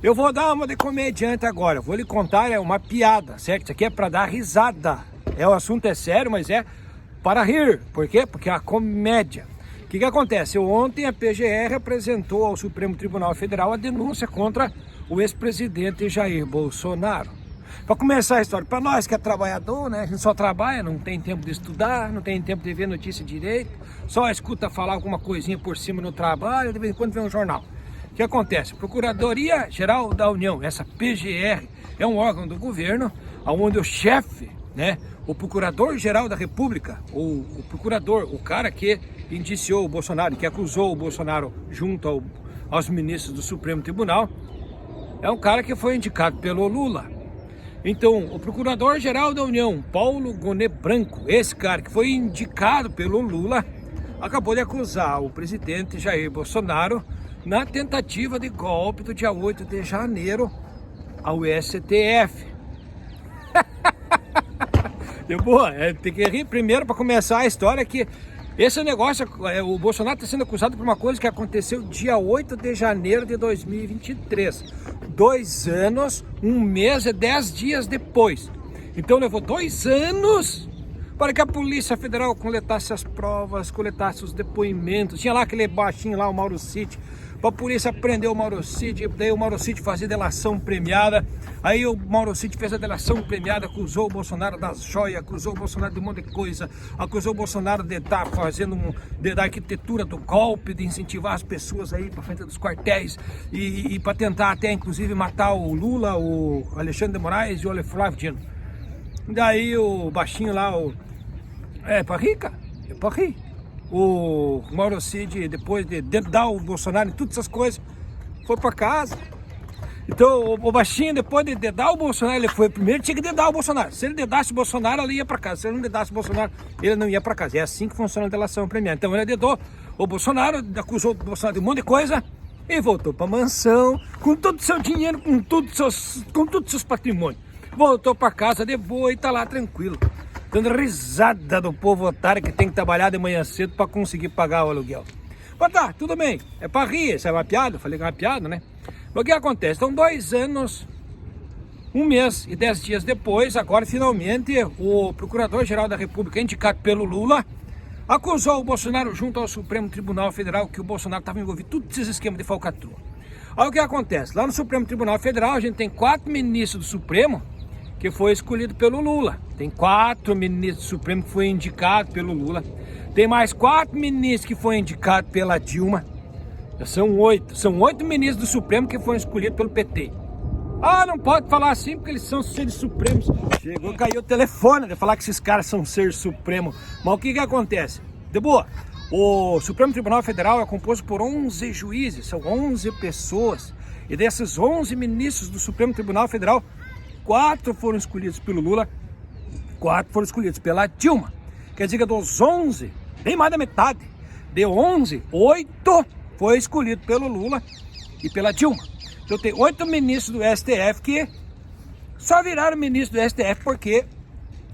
Eu vou dar uma de comediante agora, vou lhe contar uma piada, certo? Isso aqui é para dar risada. O assunto é sério, mas é para rir. Por quê? Porque é a comédia. O que acontece? Ontem a PGR apresentou ao Supremo Tribunal Federal a denúncia contra o ex-presidente Jair Bolsonaro. Para começar a história, para nós que é trabalhador, né? A gente só trabalha, não tem tempo de estudar, não tem tempo de ver notícia direito, só escuta falar alguma coisinha por cima no trabalho, de vez em quando vê um jornal. O que acontece? Procuradoria-Geral da União, essa PGR, é um órgão do governo, onde o chefe, né, o Procurador-Geral da República, ou o procurador, o cara que indiciou o Bolsonaro, que acusou o Bolsonaro junto aos ministros do Supremo Tribunal, é um cara que foi indicado pelo Lula. Então, o Procurador-Geral da União, Paulo Gonet Branco, esse cara que foi indicado pelo Lula, acabou de acusar o presidente Jair Bolsonaro na tentativa de golpe do dia 8 de janeiro ao STF. Tem que rir primeiro para começar a história que esse negócio, o Bolsonaro está sendo acusado por uma coisa que aconteceu dia 8 de janeiro de 2023. 2 anos, 1 mês e 10 dias depois. Então levou 2 anos para que a Polícia Federal coletasse as provas, coletasse os depoimentos. Tinha lá aquele baixinho lá, o Mauro Cid, para a polícia prender o Mauro Cid, daí o Mauro Cid fazia delação premiada. Aí o Mauro Cid fez a delação premiada, acusou o Bolsonaro das joias, acusou o Bolsonaro de um monte de coisa, acusou o Bolsonaro de estar fazendo da arquitetura do golpe, de incentivar as pessoas aí para frente dos quartéis e para tentar até inclusive matar o Lula, o Alexandre de Moraes e o Flávio Dino. Daí o baixinho lá, para rir, cara, é para rir. O Mauro Cid, depois de dedar o Bolsonaro em todas essas coisas, foi para casa. Então o baixinho, depois de dedar o Bolsonaro, ele foi primeiro, tinha que dedar o Bolsonaro. Se ele dedasse o Bolsonaro, ele ia para casa. Se ele não dedasse o Bolsonaro, ele não ia para casa. É assim que funciona a delação premiada. Então ele dedou o Bolsonaro, acusou o Bolsonaro de um monte de coisa e voltou para a mansão com todo o seu dinheiro, com todos os seus patrimônios. Voltou para casa de boa e tá lá tranquilo, dando risada do povo otário que tem que trabalhar de manhã cedo para conseguir pagar o aluguel. Mas tá, tudo bem, é para rir, isso é uma piada, eu falei que é uma piada, né? O que acontece? Então 2 anos, 1 mês e 10 dias depois, agora finalmente o Procurador-Geral da República, indicado pelo Lula, acusou o Bolsonaro junto ao Supremo Tribunal Federal que o Bolsonaro estava envolvido em todos esses esquemas de falcatrua. Aí o que acontece? Lá no Supremo Tribunal Federal a gente tem 4 ministros do Supremo que foi escolhido pelo Lula. Tem 4 ministros do Supremo que foi indicado pelo Lula. Tem mais 4 ministros que foram indicados pela Dilma. Já são 8. São 8 ministros do Supremo que foram escolhidos pelo PT. Ah, não pode falar assim porque eles são seres supremos. Chegou, caiu o telefone de falar que esses caras são seres supremos. Mas o que acontece? De boa, o Supremo Tribunal Federal é composto por 11 juízes, são 11 pessoas. E desses 11 ministros do Supremo Tribunal Federal, 4 foram escolhidos pelo Lula, 4 foram escolhidos pela Dilma. Quer dizer que dos 11, nem mais da metade. De 11, 8 foi escolhido pelo Lula e pela Dilma. Então tem 8 ministros do STF que só viraram ministro do STF porque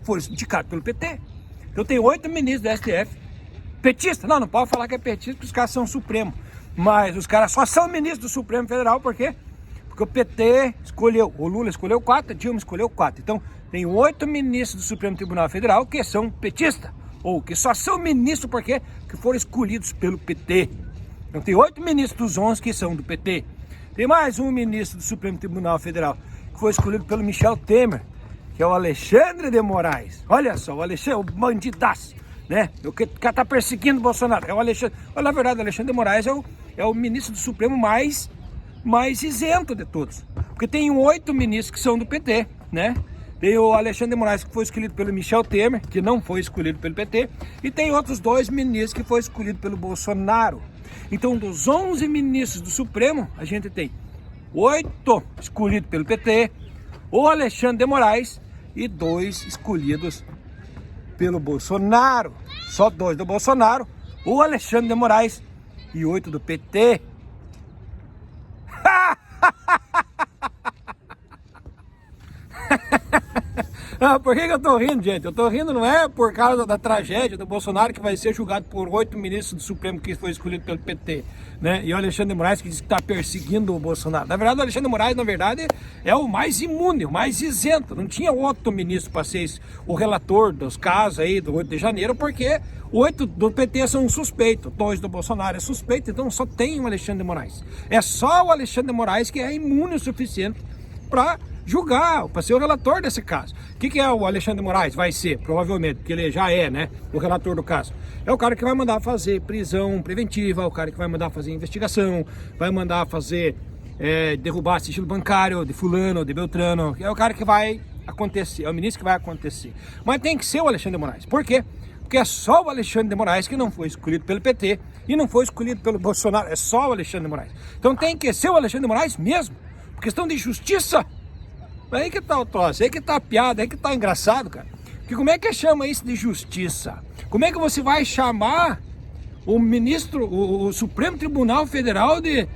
foram indicados pelo PT. Então tem 8 ministros do STF petistas. Não pode falar que é petista porque os caras são Supremo. Mas os caras só são ministros do Supremo Federal porque o PT escolheu, o Lula escolheu 4, a Dilma escolheu 4. Então, tem 8 ministros do Supremo Tribunal Federal que são petistas, ou que só são ministros porque que foram escolhidos pelo PT. Então, tem 8 ministros dos 11 que são do PT. Tem mais um ministro do Supremo Tribunal Federal que foi escolhido pelo Michel Temer, que é o Alexandre de Moraes. Olha só, o Alexandre, o bandidaço, né? O cara tá perseguindo o Bolsonaro. É o Alexandre. Na verdade, o Alexandre de Moraes é o ministro do Supremo mais isento de todos, porque tem 8 ministros que são do PT, né? Tem o Alexandre de Moraes que foi escolhido pelo Michel Temer, que não foi escolhido pelo PT, e tem outros 2 ministros que foi escolhido pelo Bolsonaro. Então, dos 11 ministros do Supremo, a gente tem 8 escolhidos pelo PT, o Alexandre de Moraes e 2 escolhidos pelo Bolsonaro. Só 2 do Bolsonaro, o Alexandre de Moraes e 8 do PT. Ah, por que eu tô rindo, gente? Eu tô rindo não é por causa da tragédia do Bolsonaro, que vai ser julgado por 8 ministros do Supremo que foi escolhido pelo PT, né? E o Alexandre de Moraes que diz que tá perseguindo o Bolsonaro. Na verdade, o Alexandre de Moraes, na verdade, é o mais imune, o mais isento. Não tinha outro ministro para ser o relator dos casos aí do 8 de janeiro, porque 8 do PT são suspeitos, 2 do Bolsonaro é suspeito, então só tem o Alexandre de Moraes. É só o Alexandre de Moraes que é imune o suficiente para julgar, para ser o relator desse caso. O que é o Alexandre de Moraes? Vai ser, provavelmente, porque ele já é, né, o relator do caso. É o cara que vai mandar fazer prisão preventiva, o cara que vai mandar fazer investigação, vai mandar fazer derrubar sigilo bancário de fulano, de Beltrano. É o cara que vai acontecer, é o ministro que vai acontecer. Mas tem que ser o Alexandre de Moraes. Por quê? Porque é só o Alexandre de Moraes que não foi escolhido pelo PT e não foi escolhido pelo Bolsonaro. É só o Alexandre de Moraes. Então tem que ser o Alexandre de Moraes mesmo. Por questão de justiça. Aí que tá o troço, aí que tá a piada, aí que tá engraçado, cara. Porque como é que chama isso de justiça? Como é que você vai chamar o ministro, o Supremo Tribunal Federal de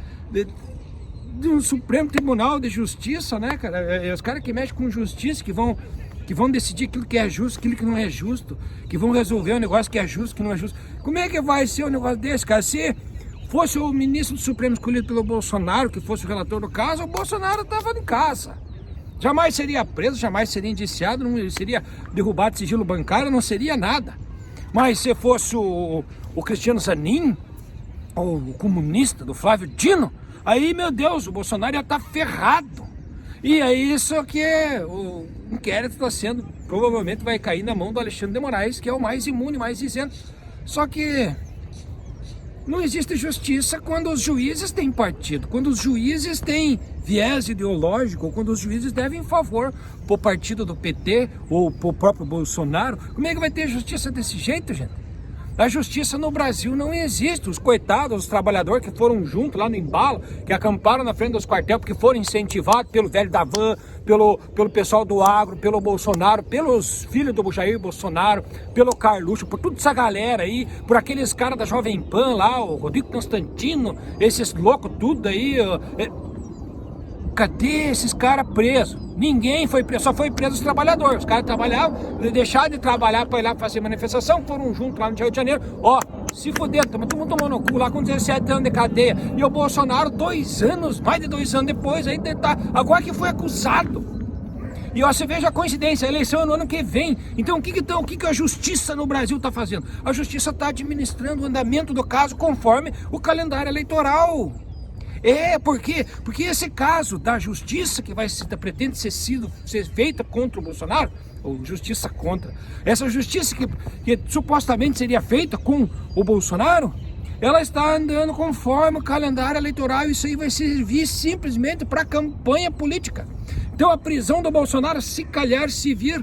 um Supremo Tribunal de Justiça, né, cara? É os caras que mexem com justiça, que vão decidir aquilo que é justo, aquilo que não é justo, que vão resolver um negócio que é justo, que não é justo. Como é que vai ser um negócio desse, cara? Se fosse o ministro do Supremo escolhido pelo Bolsonaro, que fosse o relator do caso, o Bolsonaro estava em casa. Jamais seria preso, jamais seria indiciado, não seria derrubado sigilo bancário, não seria nada. Mas se fosse o Cristiano Zanin, ou o comunista do Flávio Dino, aí, meu Deus, o Bolsonaro ia estar ferrado. E é isso que o inquérito está sendo, provavelmente vai cair na mão do Alexandre de Moraes, que é o mais imune, mais isento. Só que não existe justiça quando os juízes têm partido, quando os juízes têm viés ideológico, quando os juízes devem em favor pro partido do PT ou pro próprio Bolsonaro. Como é que vai ter justiça desse jeito, gente? A justiça no Brasil não existe. Os coitados, os trabalhadores que foram juntos lá no embalo, que acamparam na frente dos quartéis, porque foram incentivados pelo velho da van, pelo pessoal do agro, pelo Bolsonaro, pelos filhos do Jair Bolsonaro, pelo Carluxo, por toda essa galera aí, por aqueles caras da Jovem Pan lá, o Rodrigo Constantino, esses loucos tudo aí. Cadê esses caras presos? Ninguém foi preso, só foi preso os trabalhadores. Os caras trabalhavam, deixaram de trabalhar para ir lá fazer manifestação, foram juntos lá no Rio de Janeiro. Ó, se fuder, todo mundo tomou no cu lá com 17 anos de cadeia. E o Bolsonaro, 2 anos, mais de 2 anos depois, ainda tá, agora que foi acusado. E ó, você veja a coincidência, a eleição é no ano que vem. Então o que a justiça no Brasil está fazendo? A justiça está administrando o andamento do caso conforme o calendário eleitoral. Por quê? Porque esse caso da justiça que pretende ser feita contra o Bolsonaro, ou justiça contra, essa justiça que supostamente seria feita com o Bolsonaro, ela está andando conforme o calendário eleitoral. Isso aí vai servir simplesmente para campanha política. Então a prisão do Bolsonaro, se calhar se vir,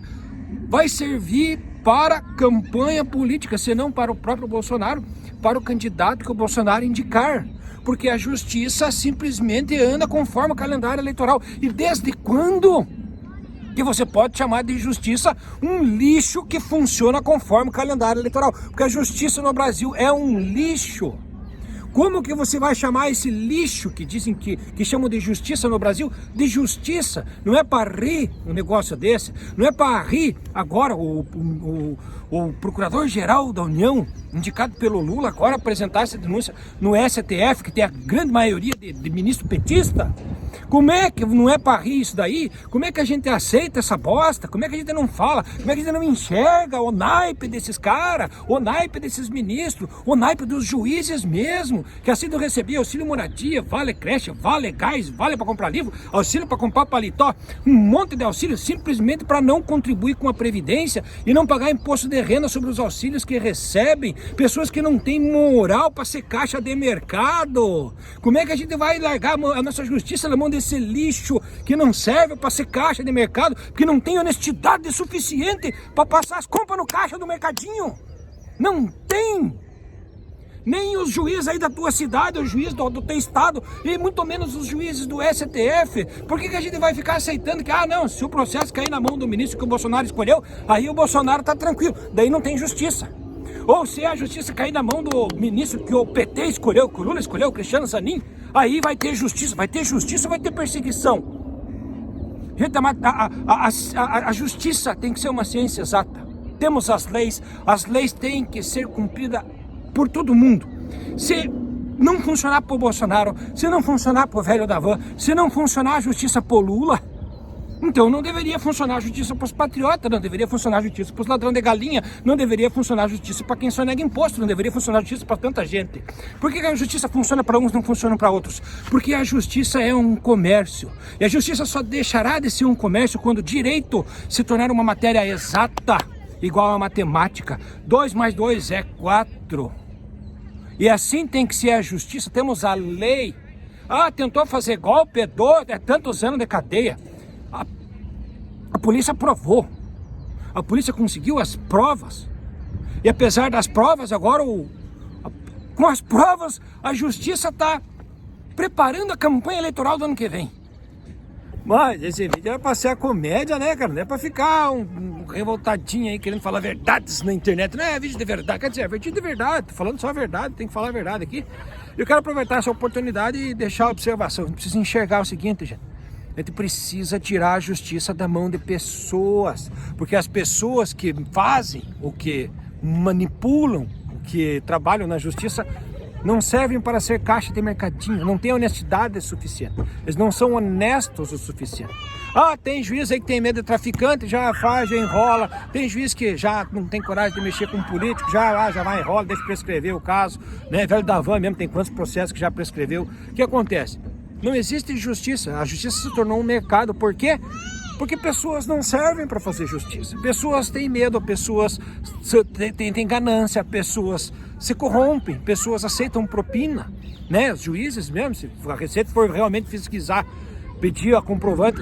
vai servir para campanha política, senão para o próprio Bolsonaro, para o candidato que o Bolsonaro indicar. Porque a justiça simplesmente anda conforme o calendário eleitoral. E desde quando que você pode chamar de justiça um lixo que funciona conforme o calendário eleitoral? Porque a justiça no Brasil é um lixo. Como que você vai chamar esse lixo que dizem que chamam de justiça no Brasil de justiça? Não é para rir um negócio desse, não é para rir agora o Procurador-Geral da União, indicado pelo Lula, agora apresentar essa denúncia no STF, que tem a grande maioria de ministro petista. Como é que não é para rir isso daí? Como é que a gente aceita essa bosta? Como é que a gente não fala? Como é que a gente não enxerga o naipe desses caras, o naipe desses ministros, o naipe dos juízes mesmo, que assim não recebia auxílio moradia, vale creche, vale gás, vale para comprar livro, auxílio para comprar paletó, um monte de auxílio simplesmente para não contribuir com a Previdência e não pagar imposto de renda sobre os auxílios que recebem, pessoas que não têm moral para ser caixa de mercado. Como é que a gente vai largar a nossa justiça na mão desse lixo que não serve para ser caixa de mercado, que não tem honestidade suficiente para passar as compras no caixa do mercadinho? Não tem! Nem os juízes aí da tua cidade, os juízes do teu estado, e muito menos os juízes do STF. Por que a gente vai ficar aceitando que, não, se o processo cair na mão do ministro que o Bolsonaro escolheu, aí o Bolsonaro tá tranquilo, daí não tem justiça. Ou se a justiça cair na mão do ministro que o PT escolheu, que o Lula escolheu, o Cristiano Zanin, aí vai ter justiça, vai ter perseguição. Gente, a justiça tem que ser uma ciência exata. Temos as leis têm que ser cumpridas por todo mundo. Se não funcionar para o Bolsonaro, se não funcionar para o velho da van, se não funcionar a justiça para o Lula, então não deveria funcionar a justiça para os patriotas, não deveria funcionar a justiça para os ladrões de galinha, não deveria funcionar a justiça para quem sonega imposto, não deveria funcionar a justiça para tanta gente. Por que a justiça funciona para uns e não funciona para outros? Porque a justiça é um comércio. E a justiça só deixará de ser um comércio quando o direito se tornar uma matéria exata, igual a matemática. 2 mais 2 é 4. E assim tem que ser a justiça. Temos a lei. Tentou fazer golpe, é tantos anos de cadeia. A polícia provou. A polícia conseguiu as provas. E apesar das provas, agora com as provas, a justiça está preparando a campanha eleitoral do ano que vem. Mas esse vídeo era pra ser a comédia, né, cara? Não é pra ficar um revoltadinho aí querendo falar verdades na internet. Não é vídeo de verdade, quer dizer, é vídeo de verdade. Tô falando só a verdade, tem que falar a verdade aqui. Eu quero aproveitar essa oportunidade e deixar a observação. A gente precisa enxergar o seguinte, gente. A gente precisa tirar a justiça da mão de pessoas. Porque as pessoas que fazem, o que manipulam, o que trabalham na justiça, não servem para ser caixa de mercadinho, não tem honestidade suficiente. Eles não são honestos o suficiente. Tem juiz aí que tem medo de traficante, já faz, já enrola. Tem juiz que já não tem coragem de mexer com um político, já vai, enrola, deixa prescrever o caso. Né? Velho da van mesmo tem quantos processos que já prescreveu. O que acontece? Não existe justiça. A justiça se tornou um mercado. Por quê? Porque pessoas não servem para fazer justiça. Pessoas têm medo, pessoas têm ganância, pessoas se corrompem, pessoas aceitam propina, né? Os juízes mesmo, se a Receita for realmente pesquisar, pedir a comprovante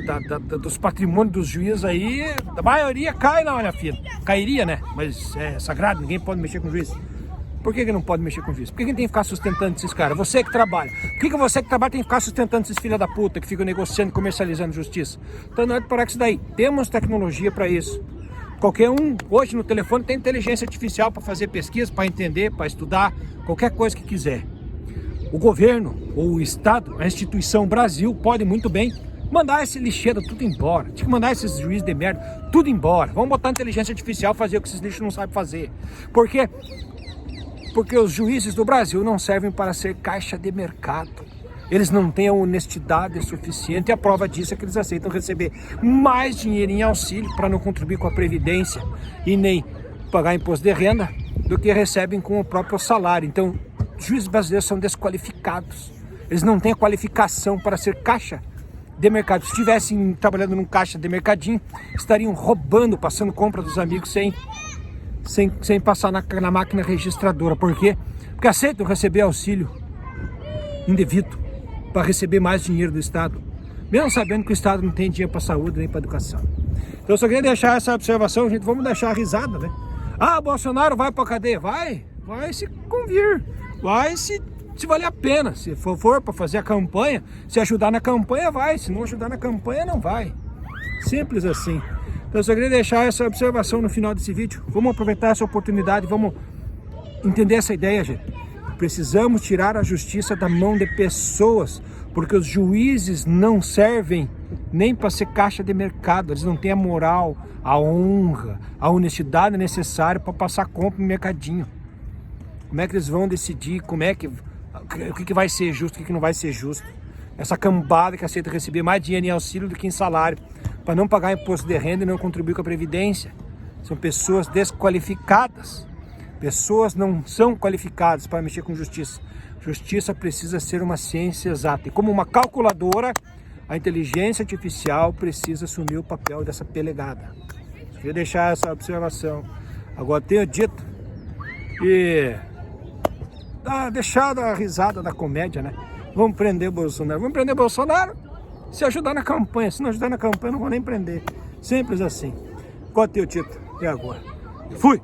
dos patrimônios dos juízes aí, a maioria cai na malha fina. Cairia, né? Mas é sagrado, ninguém pode mexer com o juiz. Por que não pode mexer com o juiz? Por que tem que ficar sustentando esses caras? Você que trabalha. Por que você que trabalha tem que ficar sustentando esses filha da puta que ficam negociando, comercializando justiça? Então não é de parar com isso daí. Temos tecnologia para isso. Qualquer um, hoje no telefone, tem inteligência artificial para fazer pesquisa, para entender, para estudar, qualquer coisa que quiser. O governo, ou o Estado, a instituição Brasil, pode muito bem mandar esse lixeiro tudo embora. Tinha que mandar esses juízes de merda tudo embora. Vamos botar inteligência artificial fazer o que esses lixos não sabem fazer. Por quê? Porque os juízes do Brasil não servem para ser caixa de mercado. Eles não têm a honestidade suficiente e a prova disso é que eles aceitam receber mais dinheiro em auxílio para não contribuir com a Previdência e nem pagar imposto de renda do que recebem com o próprio salário. Então, os juízes brasileiros são desqualificados. Eles não têm a qualificação para ser caixa de mercado. Se estivessem trabalhando num caixa de mercadinho, estariam roubando, passando compra dos amigos sem passar na máquina registradora. Por quê? Porque aceitam receber auxílio indevido para receber mais dinheiro do Estado, mesmo sabendo que o Estado não tem dinheiro para saúde nem para educação. Então eu só queria deixar essa observação, gente, vamos deixar a risada, né? Bolsonaro vai para cadeia? Vai se convir, vai se valer a pena, se for para fazer a campanha, se ajudar na campanha vai, se não ajudar na campanha não vai, simples assim. Então eu só queria deixar essa observação no final desse vídeo. Vamos aproveitar essa oportunidade, vamos entender essa ideia, gente. Precisamos tirar a justiça da mão de pessoas, porque os juízes não servem nem para ser caixa de mercado. Eles não têm a moral, a honra, a honestidade necessária para passar compra no mercadinho. Como é que eles vão decidir o que vai ser justo, o que não vai ser justo? Essa cambada que aceita receber mais dinheiro em auxílio do que em salário, para não pagar imposto de renda e não contribuir com a Previdência. São pessoas desqualificadas. Pessoas não são qualificadas para mexer com justiça. Justiça precisa ser uma ciência exata. E como uma calculadora, a inteligência artificial precisa assumir o papel dessa pelegada. Queria deixar essa observação. Agora tenho dito e deixado a risada da comédia, né? Vamos prender Bolsonaro. Vamos prender Bolsonaro se ajudar na campanha. Se não ajudar na campanha, não vou nem prender. Simples assim. Qual é o teu título? E agora? Fui!